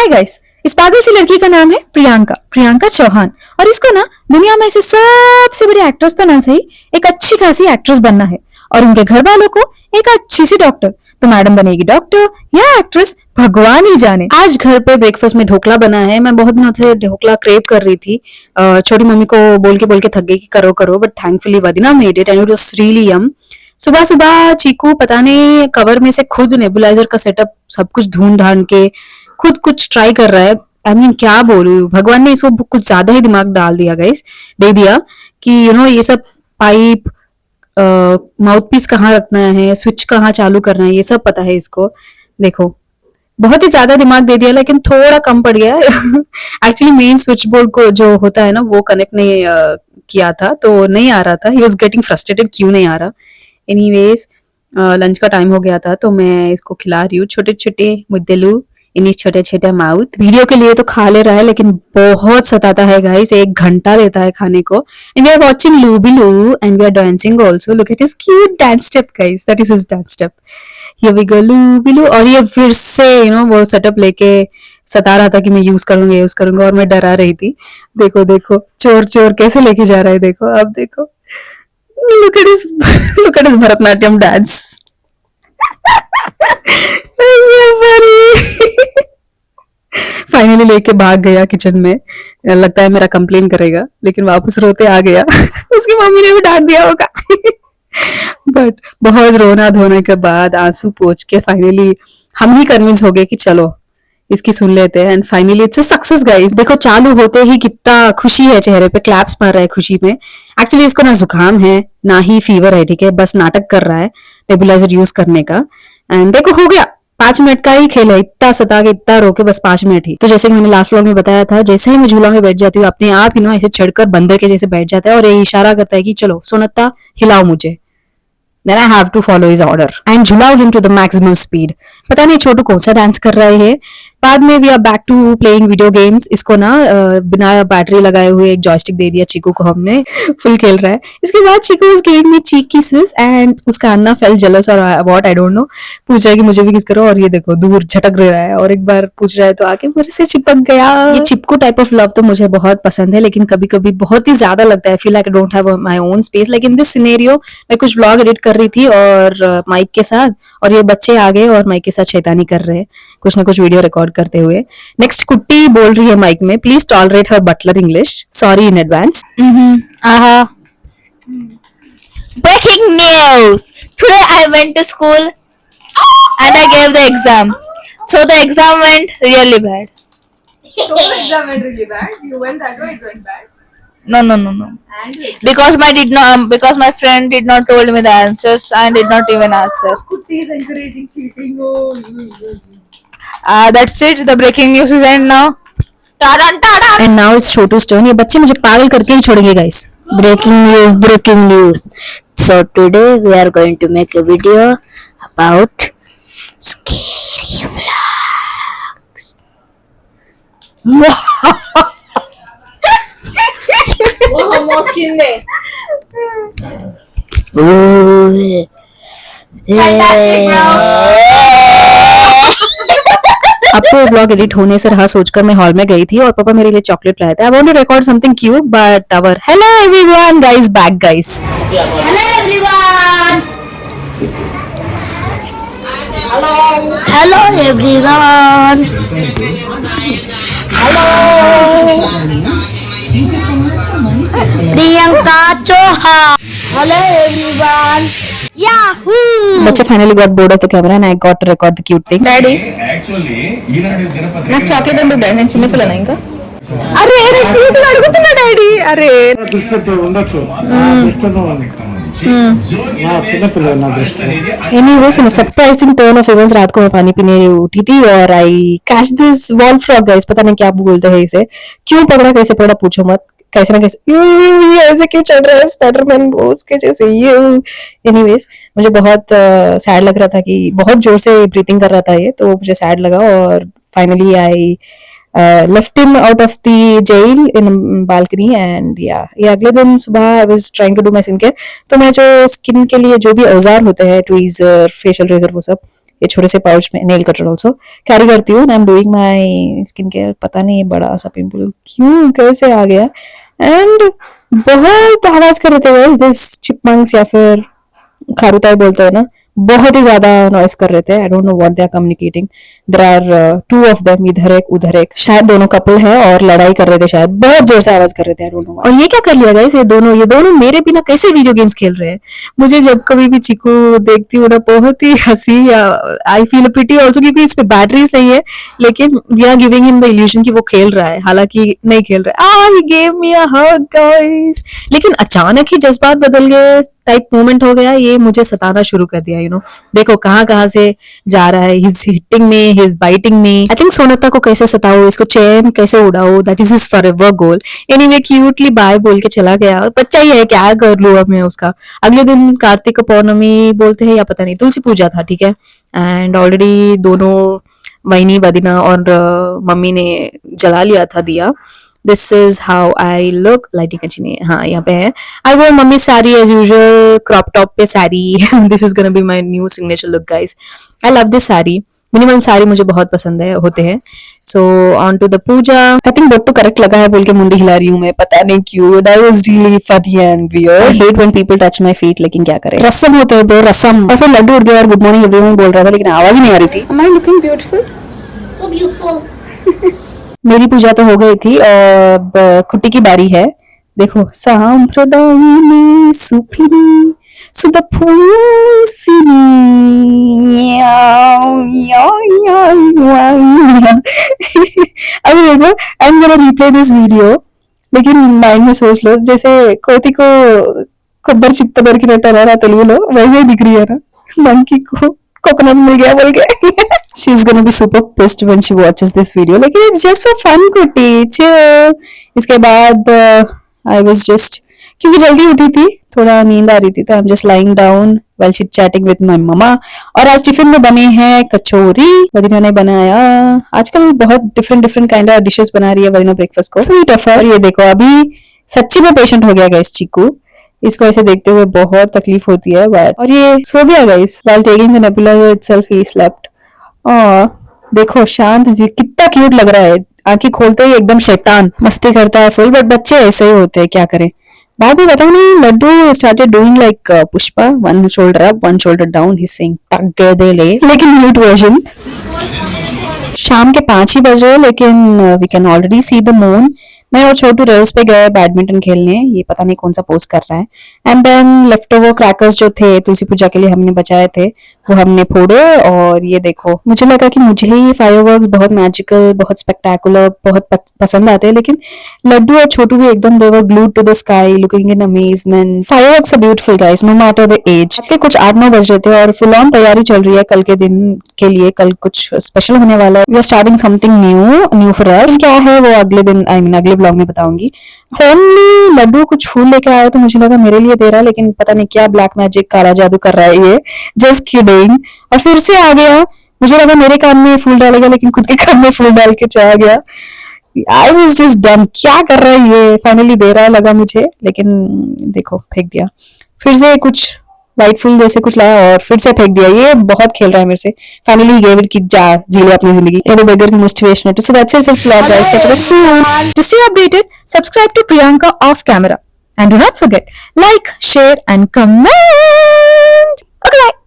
Hi guys, इस पागल सी लड़की का नाम है प्रियंका चौहान। और इसको ना दुनिया में से सबसे बड़ी एक्ट्रेस तो ना सही, एक अच्छी खासी एक्ट्रेस बनना है। और उनके घर वालों को एक अच्छी सी डॉक्टर। तो मैडम बनेगी डॉक्टर या एक्ट्रेस, भगवान ही जाने। आज घर पे ब्रेकफास्ट में ढोकला बना है। मैं बहुत दिनों से ढोकला क्रेव कर रही थी। छोटी मम्मी को बोल के थक गई कि करो करो, बट थैंकफुली वदीना made it and it was really yum. सुबह सुबह चीकू पता नहीं कवर में से खुद नेबुलाइजर का सेटअप सब कुछ ढूंढ ढांड के खुद कुछ ट्राई कर रहा है। आई मीन क्या बोलूं, भगवान ने इसको कुछ ज्यादा ही दिमाग डाल दिया गाइस, दे दिया कि ये सब पाइप, माउथ पीस कहाँ रखना है, स्विच कहाँ चालू करना है, ये सब पता है इसको। देखो बहुत ही ज्यादा दिमाग दे दिया, लेकिन थोड़ा कम पड़ गया। एक्चुअली मेन स्विच बोर्ड को जो होता है ना वो कनेक्ट नहीं किया था, तो नहीं आ रहा था। ही वॉज गेटिंग फ्रस्ट्रेटेड, क्यों नहीं आ रहा। एनीवेज लंच का टाइम हो गया था, तो मैं इसको खिला रही हूँ छोटे छोटे मुद्देलू इन्हीं छोटे छोटे माउथ। वीडियो के लिए तो खा ले रहा है, लेकिन बहुत सताता है गाइस, 1 घंटा लेता है खाने को। And we are watching Looby Loo and we are dancing also. Look at his cute dance step guys, that is his dance step. Here we go Looby Loo. और ये फिर से वो सेटअप लेके सता रहा था कि मैं यूज करूंगा, और मैं डरा रही थी। देखो देखो चोर चोर कैसे लेके जा रहा है, देखो अब देखो। Look at his look at his Bharatanatyam dance. Finally लेके भाग गया किचन में। लगता है मेरा कंप्लेन करेगा, लेकिन वापस रोते आ गया। उसकी मम्मी ने भी डांट दिया होगा। बट बहुत रोना धोने के बाद आंसू पोंछ के फाइनली हम ही कन्विंस हो गए कि चलो इसकी सुन लेते हैं। And finally it's a success guys. देखो चालू होते ही कितना खुशी है चेहरे पे, क्लैप्स मार रहा है खुशी में। एक्चुअली इसको ना जुकाम है ना ही फीवर है, ठीक है, बस नाटक कर रहा है नेबुलाइजर यूज करने का। एंड देखो हो गया, 5 मिनट का ही खेल है। इतना सता के इतना रोके, बस 5 मिनट ही। तो जैसे कि मैंने लास्ट व्लॉग में बताया था, जैसे ही मैं झूला में बैठ जाती हूँ अपने आप ही ऐसे चढ़कर बंदर के जैसे बैठ जाता है और ये इशारा करता है कि चलो सोनत्ता हिलाओ मुझे। Then I have to follow his order and झुलाओ him to the maximum speed। पता नहीं छोटू कौन सा डांस कर रहे हैं। बाद में we are back to playing video games. इसको ना बिना बैटरी लगाए हुए एक जॉयस्टिक दे दिया चीकू को हमने, फुल खेल रहा है। इसके बाद Chiku is giving me cheek kisses and उसका अन्ना फेल जेलस और व्हाट आई डोंट नो। पूछ रहा है कि मुझे भी किस करो, और ये देखो दूर झटक रहा है, और एक बार पूछ रहा है तो आके मेरे से चिपक गया। ये चिपकू टाइप ऑफ लव तो मुझे बहुत पसंद है, लेकिन कभी कभी बहुत ही ज्यादा लगता है। Feel like I don't have my own space. Like in this scenario मैं कुछ व्लॉग एडिट कर रही थी और माइक के साथ, और ये बच्चे आ गए और माइक के साथ शैतानी कर रहे हैं, कुछ ना कुछ वीडियो रिकॉर्ड करते हुए। नेक्स्ट कुट्टी बोल रही है माइक में, please tolerate her butler English, sorry in advance. Breaking news! Today I went to school and I gave the exam. So the exam went really bad. So the exam went really bad. You went that way, it went bad. No. And Because my friend did not told me the answers and did not even answer. Kutti is encouraging cheating. Oh, you. That's it. The breaking news is end now. Ta-da! And now it's Chhotu's turn। ये बच्चे मुझे पागल करके ही छोड़ेंगे guys. Breaking news. So today we are going to make a video about scary vlogs. Oh, mocking it. Ooh. Fantastic, आपको blog edit होने से रहा सोचकर मैं हॉल में गई थी और पापा मेरे लिए चॉकलेट लाए थे। I want to record something cute but our hello everyone guys, back guys. Hello everyone. Hello everyone. Priyanka Chauhan. Hello everyone. Yahoo. बच्चे finally got bored of the camera and I got to record the cute thing. Daddy. నాకు chocolate ఎందుకు daddy, నేను చిన్నపిల్లనా ఇంకా. అరే అరే cute గా అడుగుతున్నా డాడీ। అరే దుష్టత ఉండొచ్చు, దుష్టత చిన్నపిల్లలు నా దృష్టి। एनीवेज इन सरप्राइजिंग टर्न ऑफ इवेंट्स रात को मैं पानी पीने उठी थी और I catch this wall frog guys. पता नहीं क्या बोलते हैं इसे, क्यों पकड़ा कैसे पकड़ा पूछो मत, कैसे ना कैसे ये ऐसे क्यों चढ़ रहा है स्पाइडरमैन उसके जैसे ये। एनीवेज मुझे बहुत सैड लग रहा था कि बहुत जोर से ब्रीथिंग कर रहा था ये, तो मुझे सैड लगा और finally I left him out of the jail in balcony and yeah, ये अगले दिन सुबह I was trying to do my skin care। तो मैं जो स्किन के लिए जो भी औजार होते हैं, ट्वीजर, फेशियल रेजर, वो सब ये छोटे से पाउच में नेल कटर ऑल्सो कैरी करती हूँ। I am doing my skin care. पता नहीं ये बड़ा सा पिंपल क्यों कैसे आ गया। एंड बहुत आवाज कर रहे थे दिस चिपमंक्स या फिर खारुताई बोलते हैं ना, बहुत ही ज्यादा नॉइस कर रहे थे। I don't know what they are communicating. There are two of them, इधर एक उधर एक, शायद दोनों कपल है और लड़ाई कर रहे थे, शायद बहुत जोर से आवाज कर रहे थे। I don't no. और ये क्या कर लिया गाइस, ये दोनों मेरे बिना कैसे वीडियो गेम्स खेल रहे हैं। मुझे जब कभी भी चीकू देखती हूँ ना बहुत ही हंसी, आई फील पिटी ऑल्सो, क्योंकि इस पे बैटरीज नहीं है, लेकिन we are giving him the illusion कि वो खेल रहा है, हालांकि नहीं खेल रहा है। He gave me a hug guys. लेकिन अचानक ही जज्बात बदल गए टाइप मोमेंट हो गया, ये मुझे सताना शुरू कर दिया। देखो कहाँ से जा रहा है। हिज हिटिंग में, हिज बाइटिंग में। आई थिंक सोनता को कैसे सताओ, इसको चैन कैसे उड़ाओ, that is his forever goal. Anyway cutely bye बोल के चला गया। बच्चा ही है, क्या कर लूं अब मैं उसका। अगले दिन कार्तिक पौर्णमी बोलते हैं या पता नहीं, तुलसी पूजा था, ठीक है। एंड ऑलरेडी दोनों वहीनी बदीना और मम्मी ने जला लिया था दिया। This is how I look. Lighting अच्छी नहीं है, हाँ यहाँ पे है। आई वो mummy sari as usual, crop top पे sari. This is gonna be my new signature look guys. I love this sari. Minimal sari मुझे बहुत पसंद है होते हैं। So on to the puja. I think बोट्टू करेक्ट लगा है बोल के मुंडी हिला रही हूँ मैं, पता नहीं क्यों। That was really funny and weird. I hate when people touch my feet, लेकिन क्या करें, रस्म होते हैं ब्रो, रस्म। और फिर लड्डू उठ गया और गुड मॉर्निंग एवरीवन बोल रहा था, लेकिन आवाज ही नहीं आ रही थी। Am I looking beautiful? So beautiful. मेरी पूजा तो हो गई थी, अब कुट्टी की बारी है। देखो, सांप्रदायिनी सुखिनी सुदपूसिनी। अभी देखो, I am gonna replay this video, लेकिन माइंड में सोच लो जैसे कोती को కొబ్బరి चिपता दर की रटा रहा तेलुगु लो, वैसे ही दिख रही है ना मंकी को कोकोनट मिल गया बोल के। She is gonna be super pissed when she watches this video. लेकिन it's just for fun कुटी, chill। इसके बाद I was just, क्योंकि जल्दी उठी थी, थोड़ा नींद आ रही थी, तो I'm just lying down while chit chatting with my mama। और आज टिफिन में बने हैं कचौरी, वदीना ने बनाया। आजकल बहुत डिफरेंट काइंड ऑफ डिशेस बना रही है वदीना ब्रेकफास्ट को, स्वीट ऑफ। और ये देखो अभी सच्ची में पेशेंट हो गया गाइस चीकू। इसको ऐसे देखते हुए बहुत तकलीफ होती है, बट और ये सो गया guys while taking the nebulizer itself he slept। और देखो शांत जी कितना क्यूट लग रहा है, आंखें खोलते ही एकदम शैतान मस्ती करता है फुल। बट बच्चे ऐसे ही होते हैं, क्या करें। बाद में पता नहीं Laddu started doing like Pushpa, one shoulder up one shoulder down, he sing टक दे ले, लेकिन म्यूट वर्जन। शाम के 5 ही बजे, लेकिन we can already see the moon. मैं और छोटू रेल्स पे गए बैडमिंटन खेलने, ये पता नहीं कौन सा पोस्ट कर रहा है। And then left over crackers जो थे तुलसी पूजा के लिए हमने बचाए थे, वो हमने फोड़े। और ये देखो, मुझे लगा कि मुझे ही फायरवर्क्स बहुत मैजिकल, बहुत स्पेक्टेकुलर, बहुत पसंद आते हैं, लेकिन लड्डू और छोटू भी एकदम they were glued to the sky looking in amazement. Fireworks are beautiful guys, no matter the age. के कुछ 8-9 बज रहे थे और फुल ऑन तैयारी चल रही है कल के दिन के लिए। कल कुछ स्पेशल होने वाला है, we are starting something new for us. क्या है वो अगले दिन, आई मीन अगले ब्लॉग में बताऊंगी। होली लड्डू कुछ फूल लेके आया तो मुझे लगा मेरे लिए दे रहा है, लेकिन पता नहीं क्या ब्लैक मैजिक काला जादू कर रहा है ये, जस्ट किडिंग। और फिर से आ गया, मुझे लगा मेरे कान में फूल डालेगा, लेकिन खुद के कान में फूल डाल के चला गया। आई वाज जस्ट डम, क्या कर रहा है ये। फाइनली दे रहा है लगा मुझे, लेकिन देखो फेंक दिया। फिर से कुछ व्हाइट फूल जैसे कुछ लाया और फिर से फेंक दिया। ये बहुत खेल रहा है मेरे से। फाइनली गिव इट कि जा जी ले अपनी जिंदगी। ये तो बेगर की मोटिवेशन है। So that's it for vlog guys. To stay updated, subscribe to Priyanka off camera and do not forget like, share and comment. Okay, bye.